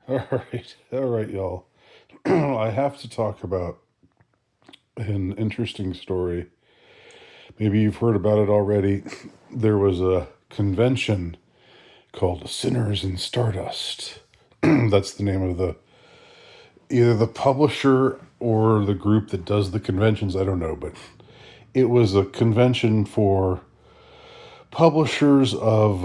All right, y'all. I have to talk about an interesting story. Maybe you've heard about it already. There was a convention called Sinners in Stardust. That's the name of either the publisher or the group that does the conventions. I don't know, but it was a convention for publishers of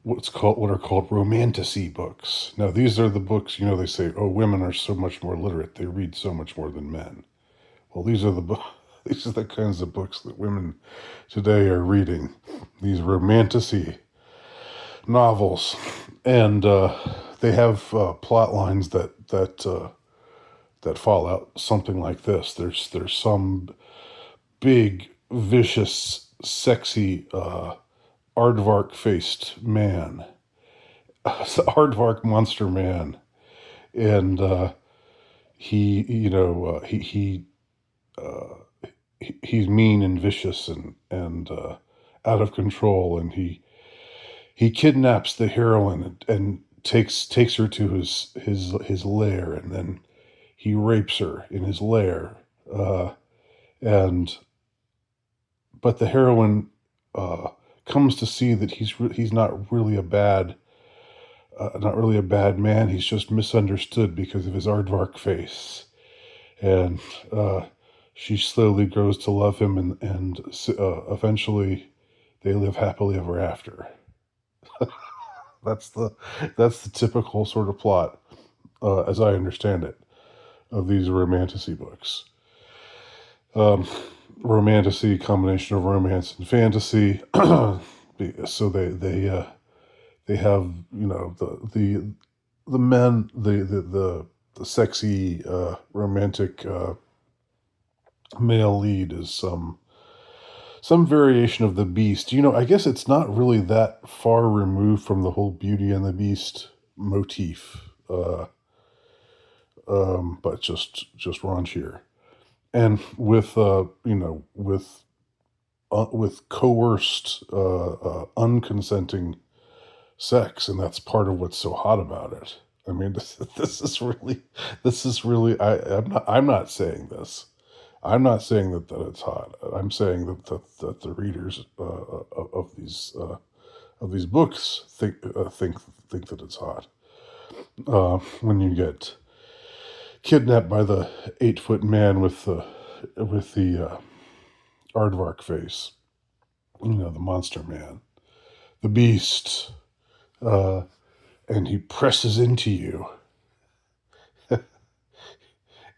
what are called romantasy books. Now, these are the books. They say, "Oh, women are so much more literate; they read so much more than men." Well, these are the these are the kinds of books that women today are reading. These romantasy novels, and they have plot lines that fall out something like this. There's some big, vicious, sexy, aardvark faced man, aardvark monster man, and he, he's mean and vicious and out of control, and he kidnaps the heroine and takes her to his lair, and then he rapes her in his lair, and but the heroine comes to see that he's not really a bad man. He's just misunderstood because of his aardvark face, and she slowly grows to love him, and eventually they live happily ever after. That's the that's the typical sort of plot, as I understand it, of these romantasy books. Um, Romantasy, combination of romance and fantasy. So they have the men the sexy romantic male lead is some variation of the Beast. I guess it's not really that far removed from the whole Beauty and the Beast motif, but just raunchier, and with with coerced, unconsenting sex, and that's part of what's so hot about it. I mean, this is really. I'm not saying this. I'm not saying that it's hot. I'm saying that the readers of these books think that it's hot. When you get kidnapped by the 8 foot man with the aardvark face, the monster man, the beast, uh, and he presses into you,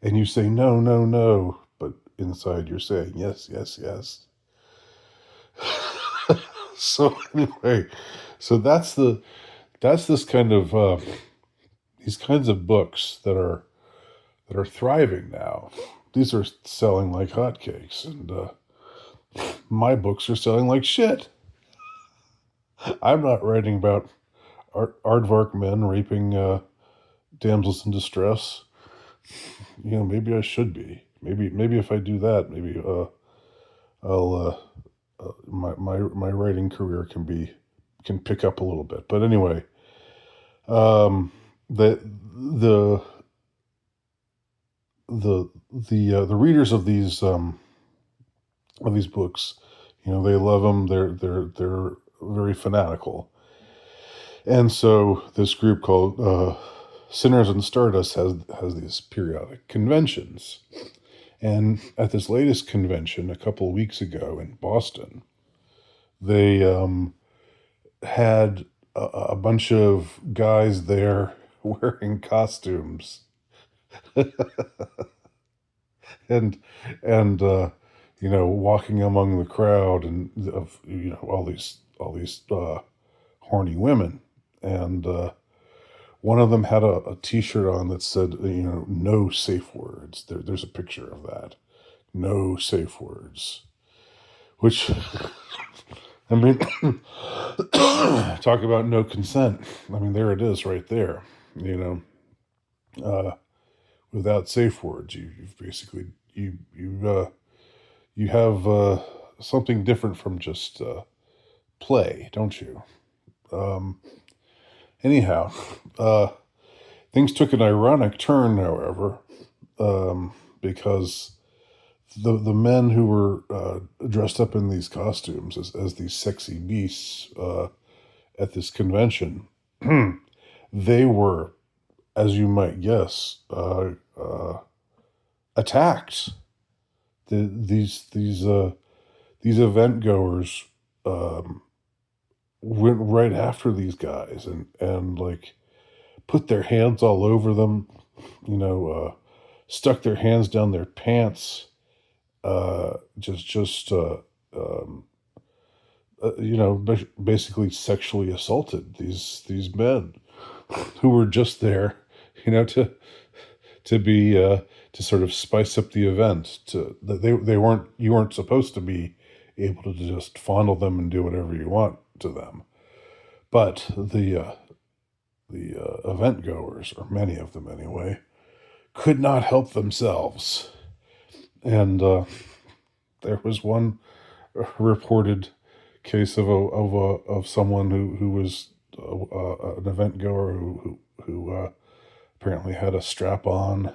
and you say no, no, no, but inside you're saying yes, yes, yes. So anyway, so that's this kind of these kinds of books that are thriving now. These are selling like hotcakes, and my books are selling like shit. I'm not writing about aardvark men raping damsels in distress. Maybe I should be. Maybe if I do that, maybe I'll my writing career can pick up a little bit. But anyway, the the the readers of these books, they love them. They're very fanatical, and so this group called Sinners in Stardust has these periodic conventions. And at this latest convention a couple of weeks ago in Boston, they had a bunch of guys there wearing costumes and walking among the crowd and of all these horny women, and one of them had a T-shirt on that said, no safe words. There's a picture of that. No safe words. Which, I mean, talk about no consent. I mean, there it is right there. Uh, Without safe words, you've basically you have something different from just play, don't you? Um, Anyhow, uh, Things took an ironic turn, however, because the men who were dressed up in these costumes as these sexy beasts at this convention, they were, as you might guess, attacked. These event goers um, went right after these guys and like put their hands all over them, you know, stuck their hands down their pants, just um, basically sexually assaulted these men who were just there, to be to sort of spice up the event. To they weren't You weren't supposed to be able to just fondle them and do whatever you want to them, but the event goers, or many of them anyway, could not help themselves. And there was one reported case of someone who was an event goer who apparently had a strap on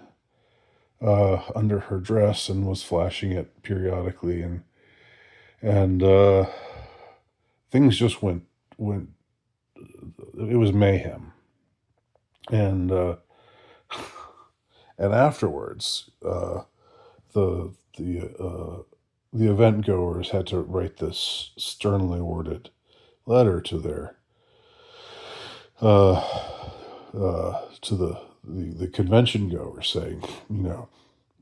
under her dress and was flashing it periodically, and things just went. It was mayhem, and and afterwards, the the the event goers had to write this sternly worded letter to their uh, the convention goers, saying,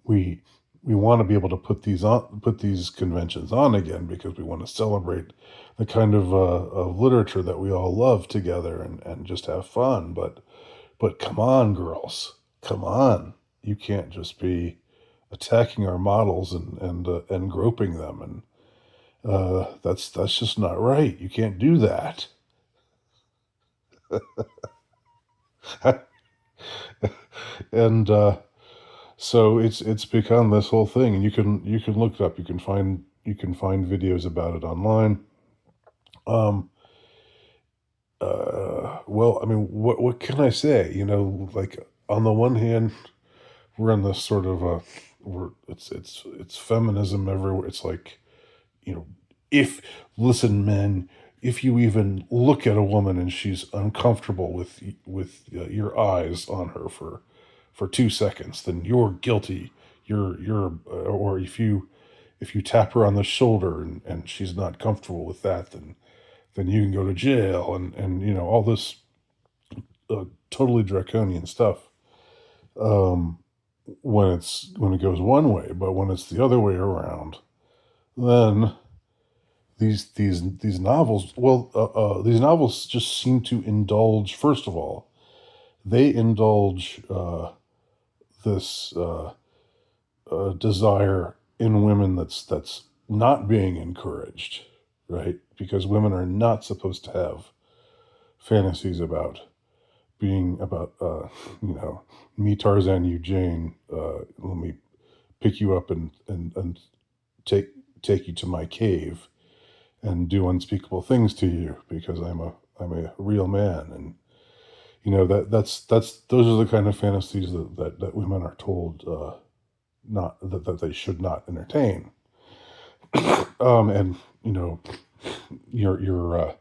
we we want to be able to put these conventions on again, because we want to celebrate the kind of literature that we all love together, and just have fun. But come on, girls, come on! You can't just be attacking our models and groping them, and that's just not right. You can't do that. And so it's become this whole thing, and you can look it up. You can find videos about it online. Um, well, I mean, what can I say? Like, on the one hand, we're in this sort of we're it's feminism everywhere. It's like, you know, if listen, men, if you even look at a woman and she's uncomfortable with your eyes on her for 2 seconds, then you're guilty. Or if you tap her on the shoulder and she's not comfortable with that, then you can go to jail, and all this totally draconian stuff. Um, when it goes one way, but when it's the other way around, then these novels just seem to indulge. First of all, they indulge this desire in women that's not being encouraged, right? Because women are not supposed to have fantasies about me Tarzan, you Jane. Let me pick you up and take take you to my cave and do unspeakable things to you, because I'm a real man. And that's those are the kind of fantasies that women are told not that they should not entertain. And you're you're a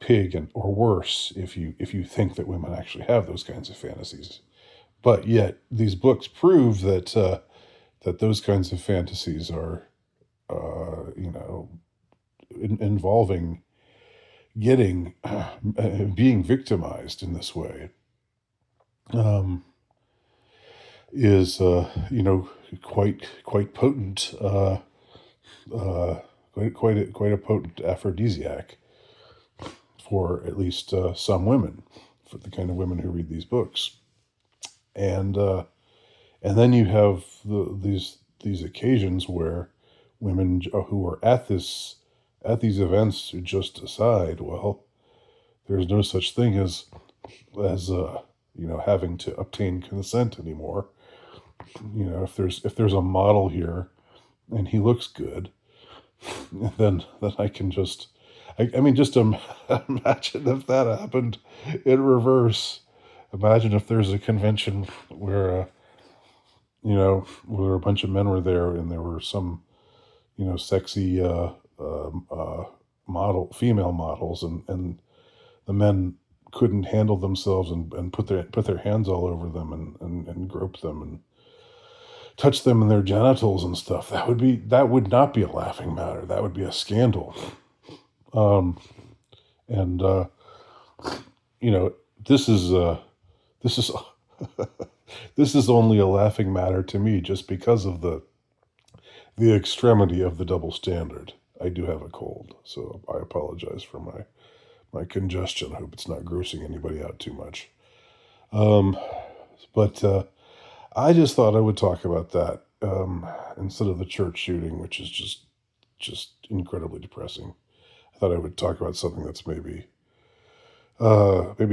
pig, or worse, if you think that women actually have those kinds of fantasies. But yet these books prove that those kinds of fantasies are involving getting being victimized in this way, um, is quite potent, quite a potent aphrodisiac for at least some women, for the kind of women who read these books. And uh, and then you have these occasions where women who are at these events just decide, well, there's no such thing as having to obtain consent anymore. If there's a model here and he looks good, then I can I mean, just imagine if that happened in reverse. Imagine if there's a convention where, where a bunch of men were there and there were some, sexy female models, and the men couldn't handle themselves and put their hands all over them and grope them and touch them in their genitals and stuff. That would not be a laughing matter. That would be a scandal. Um, and you know, this is this is this is only a laughing matter to me just because of the extremity of the double standard. I do have a cold, so I apologize for my congestion. I hope it's not grossing anybody out too much. Um, but I just thought I would talk about that instead of the church shooting, which is just incredibly depressing. I thought I would talk about something that's maybe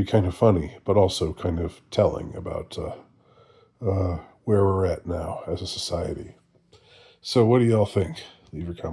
kind of funny, but also kind of telling about where we're at now as a society. So, what do y'all think? Leave your comments.